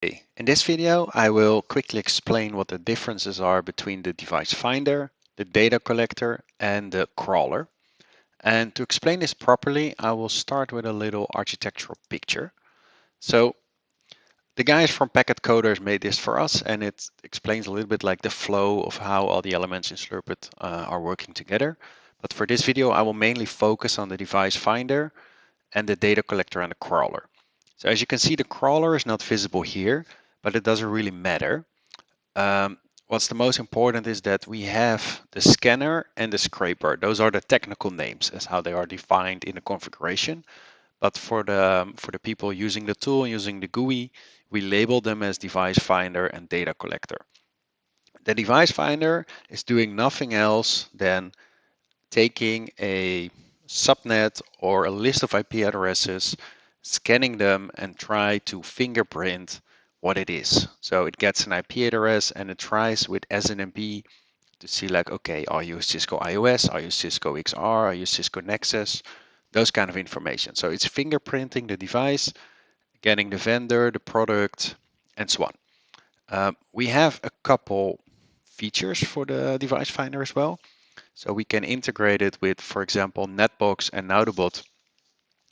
In this video, I will quickly explain what the differences are between the device finder, the data collector, and the crawler. And to explain this properly, I will start with a little architectural picture. So the guys from Packet Coders made this for us, and it explains a little bit like the flow of how all the elements in Slurpit are working together. But for this video, I will mainly focus on the device finder and the data collector and the crawler. So as you can see, the crawler is not visible here, but it doesn't really matter. What's the most important is that we have the scanner and the scraper. Those are the technical names as how they are defined in the configuration. But for the people using the tool, using the GUI, we label them as device finder and data collector. The device finder is doing nothing else than taking a subnet or a list of IP addresses, scanning them, and try to fingerprint what it is. So it gets an IP address and it tries with SNMP to see like, okay, are you Cisco iOS? Are you Cisco XR? Are you Cisco Nexus? Those kind of information. So it's fingerprinting the device, getting the vendor, the product, and so on. We have a couple features for the device finder as well. So we can integrate it with, for example, Netbox and Naudobot.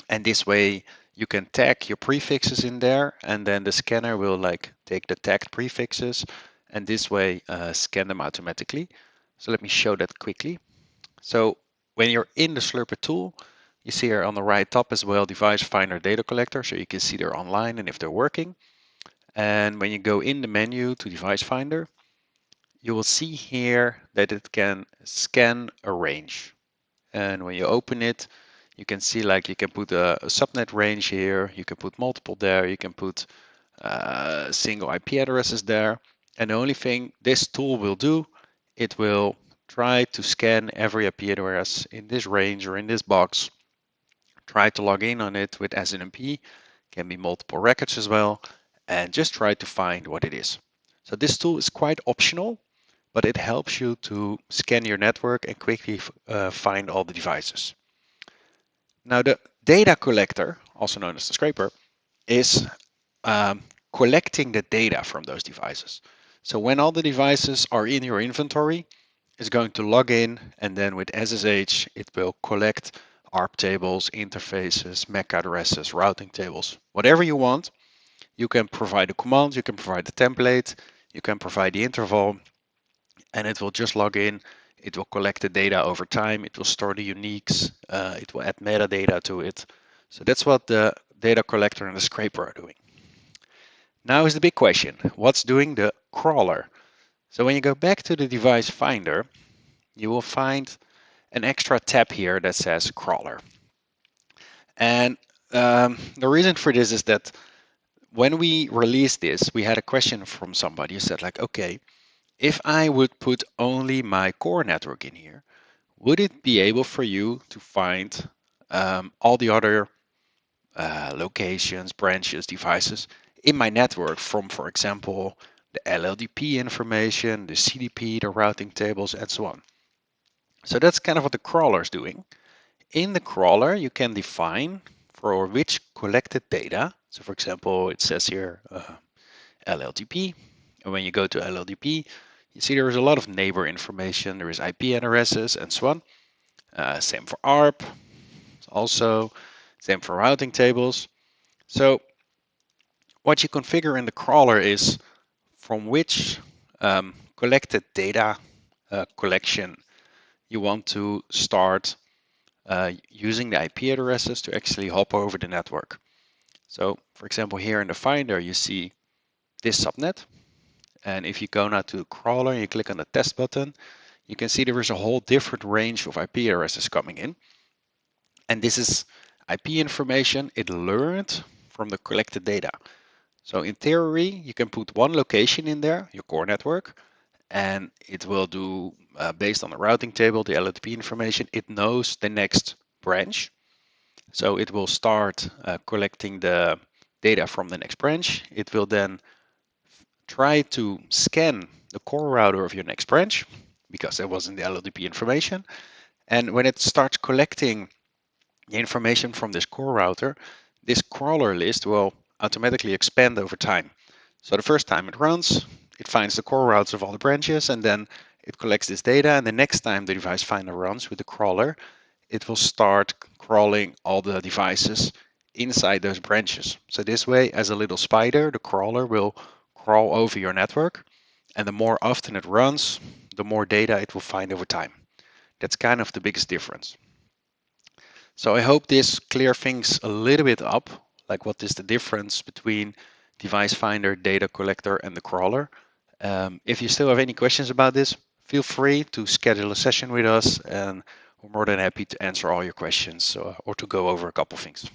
And this way you can tag your prefixes in there, and then the scanner will like take the tagged prefixes and this way scan them automatically. So let me show that quickly. So when you're in the Slurpit tool, you see here on the right top as well, device finder data collector. So you can see they're online and if they're working. And when you go in the menu to device finder, you will see here that it can scan a range. And when you open it, you can see like you can put a subnet range here, you can put multiple there, you can put single IP addresses there. And the only thing this tool will do, it will try to scan every IP address in this range or in this box, try to log in on it with SNMP, can be multiple records as well, and just try to find what it is. So this tool is quite optional, but it helps you to scan your network and quickly find all the devices. Now the data collector, also known as the scraper, is collecting the data from those devices. So when all the devices are in your inventory, it's going to log in, and then with SSH, it will collect ARP tables, interfaces, MAC addresses, routing tables, whatever you want. You can provide a command, you can provide the template, you can provide the interval, and it will just log in. It will collect the data over time. It will store the uniques. It will add metadata to it. So that's what the data collector and the scraper are doing. Now is the big question. What's doing the crawler? So when you go back to the device finder, you will find an extra tab here that says crawler. And the reason for this is that when we released this, we had a question from somebody who said like, okay, if I would put only my core network in here, would it be able for you to find all the other locations, branches, devices in my network from, for example, the LLDP information, the CDP, the routing tables, and so on? So that's kind of what the crawler is doing. In the crawler, you can define for which collected data. So for example, it says here LLDP. And when you go to LLDP, you see there is a lot of neighbor information. There is IP addresses and so on. Same for ARP, also same for routing tables. So what you configure in the crawler is from which collected data collection you want to start using the IP addresses to actually hop over the network. So for example, here in the Finder, you see this subnet. And if you go now to the crawler and you click on the test button, you can see there is a whole different range of IP addresses coming in. And this is IP information it learned from the collected data. So in theory, you can put one location in there, your core network, and it will do, based on the routing table, the LLDP information, it knows the next branch. So it will start collecting the data from the next branch. It will then try to scan the core router of your next branch because that was in the LLDP information. And when it starts collecting the information from this core router, this crawler list will automatically expand over time. So the first time it runs, it finds the core routes of all the branches, and then it collects this data. And the next time the device finder runs with the crawler, it will start crawling all the devices inside those branches. So this way, as a little spider, the crawler will crawl over your network. And the more often it runs, the more data it will find over time. That's kind of the biggest difference. So I hope this clear things a little bit up, like what is the difference between device finder, data collector, and the crawler. If you still have any questions about this, feel free to schedule a session with us, and we're more than happy to answer all your questions or to go over a couple things.